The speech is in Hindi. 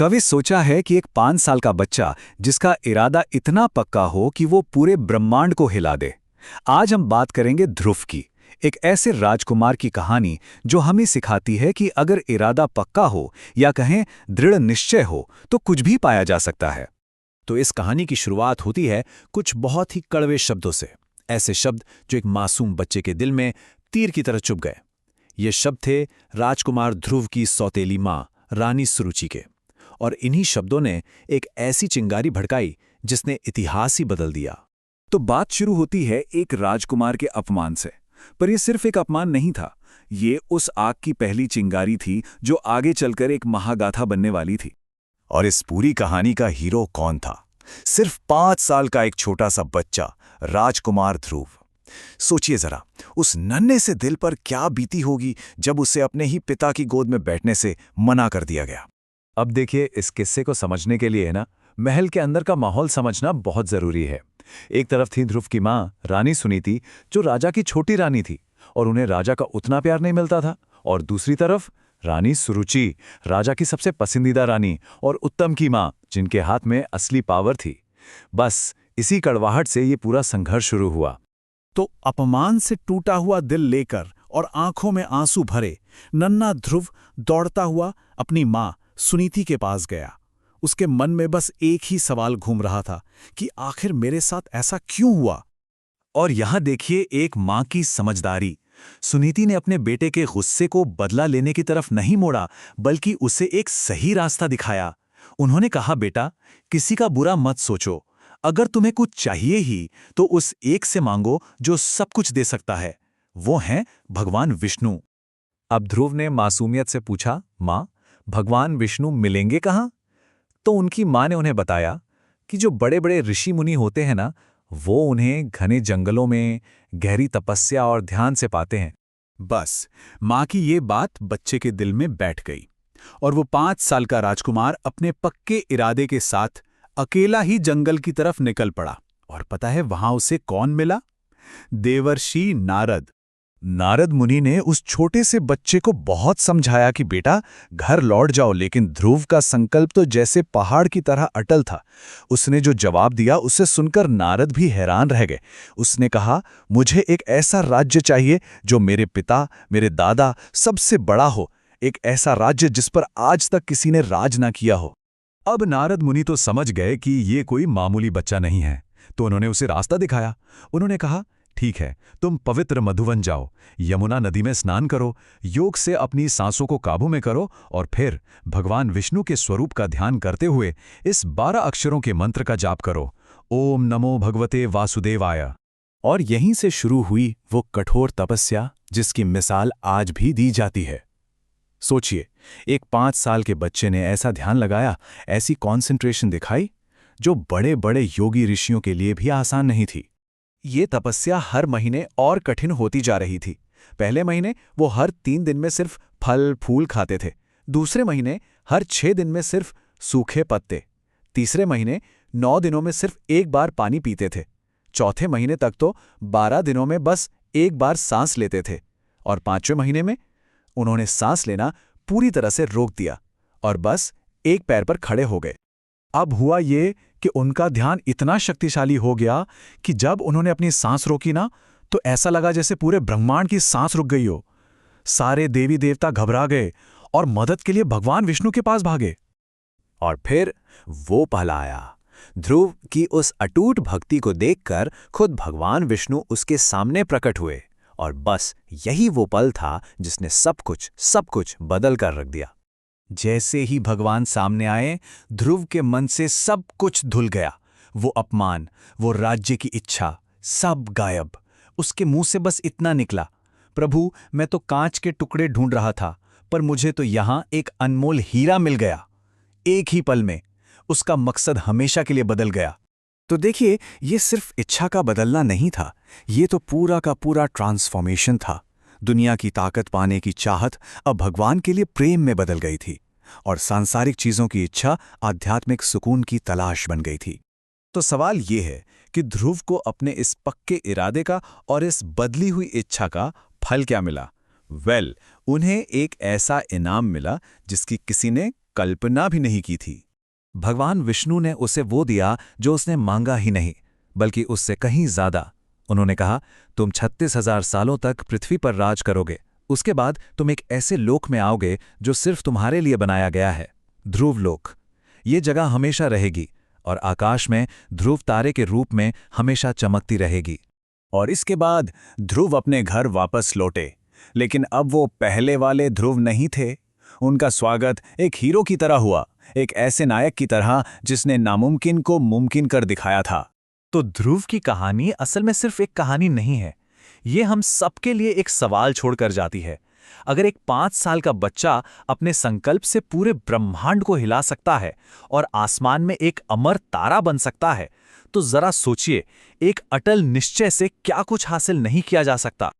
कभी सोचा है कि एक 5 साल का बच्चा जिसका इरादा इतना पक्का हो कि वो पूरे ब्रह्मांड को हिला दे। आज हम बात करेंगे ध्रुव की, एक ऐसे राजकुमार की कहानी जो हमें सिखाती है कि अगर इरादा पक्का हो या कहें दृढ़ निश्चय हो तो कुछ भी पाया जा सकता है। तो इस कहानी की शुरुआत होती है कुछ बहुत ही कड़वे शब्दों से, ऐसे शब्द जो एक मासूम बच्चे के दिल में तीर की तरह चुभ गए। ये शब्द थे राजकुमार ध्रुव की सौतेली माँ रानी सुरुचि के, और इन्हीं शब्दों ने एक ऐसी चिंगारी भड़काई जिसने इतिहास ही बदल दिया। तो बात शुरू होती है एक राजकुमार के अपमान से, पर यह सिर्फ एक अपमान नहीं था। ये उस आग की पहली चिंगारी थी जो आगे चलकर एक महागाथा बनने वाली थी। और इस पूरी कहानी का हीरो कौन था? सिर्फ 5 साल का एक छोटा सा बच्चा, राजकुमार ध्रुव। सोचिए जरा, उस नन्हे से दिल पर क्या बीती होगी जब उसे अपने ही पिता की गोद में बैठने से मना कर दिया गया। अब देखिए, इस किस्से को समझने के लिए ना महल के अंदर का माहौल समझना बहुत जरूरी है। एक तरफ थी ध्रुव की माँ रानी सुनीति, जो राजा की छोटी रानी थी और उन्हें राजा का उतना प्यार नहीं मिलता था, और दूसरी तरफ रानी सुरुचि, राजा की सबसे पसंदीदा रानी और उत्तम की माँ, जिनके हाथ में असली पावर थी। बस इसी कड़वाहट से ये पूरा संघर्ष शुरू हुआ। तो अपमान से टूटा हुआ दिल लेकर और आंखों में आंसू भरे नन्हा ध्रुव दौड़ता हुआ अपनी माँ सुनीति के पास गया। उसके मन में बस एक ही सवाल घूम रहा था कि आखिर मेरे साथ ऐसा क्यों हुआ। और यहां देखिए एक मां की समझदारी। सुनीति ने अपने बेटे के गुस्से को बदला लेने की तरफ नहीं मोड़ा, बल्कि उसे एक सही रास्ता दिखाया। उन्होंने कहा, बेटा, किसी का बुरा मत सोचो। अगर तुम्हें कुछ चाहिए ही तो उस एक से मांगो जो सब कुछ दे सकता है। वो हैं भगवान विष्णु। अब ध्रुव ने मासूमियत से पूछा, माँ, भगवान विष्णु मिलेंगे कहाँ? तो उनकी माँ ने उन्हें बताया कि जो बड़े बड़े ऋषि मुनि होते हैं ना, वो उन्हें घने जंगलों में गहरी तपस्या और ध्यान से पाते हैं। बस माँ की ये बात बच्चे के दिल में बैठ गई और वो 5 साल का राजकुमार अपने पक्के इरादे के साथ अकेला ही जंगल की तरफ निकल पड़ा। और पता है वहां उसे कौन मिला? देवर्षि नारद। नारद मुनि ने उस छोटे से बच्चे को बहुत समझाया कि बेटा, घर लौट जाओ, लेकिन ध्रुव का संकल्प तो जैसे पहाड़ की तरह अटल था। उसने जो जवाब दिया उसे सुनकर नारद भी हैरान रह गए। उसने कहा, मुझे एक ऐसा राज्य चाहिए जो मेरे पिता, मेरे दादा सबसे बड़ा हो, एक ऐसा राज्य जिस पर आज तक किसी ने राज ना किया हो। अब नारद मुनि तो समझ गए कि ये कोई मामूली बच्चा नहीं है, तो उन्होंने उसे रास्ता दिखाया। उन्होंने कहा, ठीक है, तुम पवित्र मधुवन जाओ, यमुना नदी में स्नान करो, योग से अपनी सांसों को काबू में करो और फिर भगवान विष्णु के स्वरूप का ध्यान करते हुए इस 12 अक्षरों के मंत्र का जाप करो, ओम नमो भगवते वासुदेवाय। और यहीं से शुरू हुई वो कठोर तपस्या जिसकी मिसाल आज भी दी जाती है। सोचिए, एक 5 साल के बच्चे ने ऐसा ध्यान लगाया, ऐसी कॉन्सेंट्रेशन दिखाई, जो बड़े बड़े योगी ऋषियों के लिए भी आसान नहीं थी। ये तपस्या हर महीने और कठिन होती जा रही थी। पहले महीने वो हर 3 दिन में सिर्फ फल फूल खाते थे, दूसरे महीने हर 6 दिन में सिर्फ सूखे पत्ते, तीसरे महीने 9 दिनों में सिर्फ एक बार पानी पीते थे, चौथे महीने तक तो 12 दिनों में बस एक बार सांस लेते थे, और 5वें महीने में उन्होंने सांस लेना पूरी तरह से रोक दिया और बस एक पैर पर खड़े हो गए। अब हुआ ये कि उनका ध्यान इतना शक्तिशाली हो गया कि जब उन्होंने अपनी सांस रोकी ना, तो ऐसा लगा जैसे पूरे ब्रह्मांड की सांस रुक गई हो। सारे देवी देवता घबरा गए और मदद के लिए भगवान विष्णु के पास भागे। और फिर वो पल आया। ध्रुव की उस अटूट भक्ति को देखकर खुद भगवान विष्णु उसके सामने प्रकट हुए, और बस यही वो पल था जिसने सब कुछ बदल कर रख दिया। जैसे ही भगवान सामने आए, ध्रुव के मन से सब कुछ धुल गया। वो अपमान, वो राज्य की इच्छा, सब गायब। उसके मुंह से बस इतना निकला, प्रभु, मैं तो कांच के टुकड़े ढूंढ रहा था, पर मुझे तो यहां एक अनमोल हीरा मिल गया। एक ही पल में उसका मकसद हमेशा के लिए बदल गया। तो देखिए, ये सिर्फ इच्छा का बदलना नहीं था, ये तो पूरा का पूरा ट्रांसफॉर्मेशन था। दुनिया की ताकत पाने की चाहत अब भगवान के लिए प्रेम में बदल गई थी, और सांसारिक चीजों की इच्छा आध्यात्मिक सुकून की तलाश बन गई थी। तो सवाल ये है कि ध्रुव को अपने इस पक्के इरादे का और इस बदली हुई इच्छा का फल क्या मिला? उन्हें एक ऐसा इनाम मिला जिसकी किसी ने कल्पना भी नहीं की थी। भगवान विष्णु ने उसे वो दिया जो उसने मांगा ही नहीं, बल्कि उससे कहीं ज्यादा। उन्होंने कहा, तुम 36,000 सालों तक पृथ्वी पर राज करोगे। उसके बाद तुम एक ऐसे लोक में आओगे जो सिर्फ तुम्हारे लिए बनाया गया है, ध्रुव लोक। ये जगह हमेशा रहेगी और आकाश में ध्रुव तारे के रूप में हमेशा चमकती रहेगी। और इसके बाद ध्रुव अपने घर वापस लौटे, लेकिन अब वो पहले वाले ध्रुव नहीं थे। उनका स्वागत एक हीरो की तरह हुआ, एक ऐसे नायक की तरह जिसने नामुमकिन को मुमकिन कर दिखाया था। तो ध्रुव की कहानी असल में सिर्फ एक कहानी नहीं है, ये हम सबके लिए एक सवाल छोड़कर जाती है। अगर एक 5 साल का बच्चा अपने संकल्प से पूरे ब्रह्मांड को हिला सकता है और आसमान में एक अमर तारा बन सकता है, तो जरा सोचिए, एक अटल निश्चय से क्या कुछ हासिल नहीं किया जा सकता।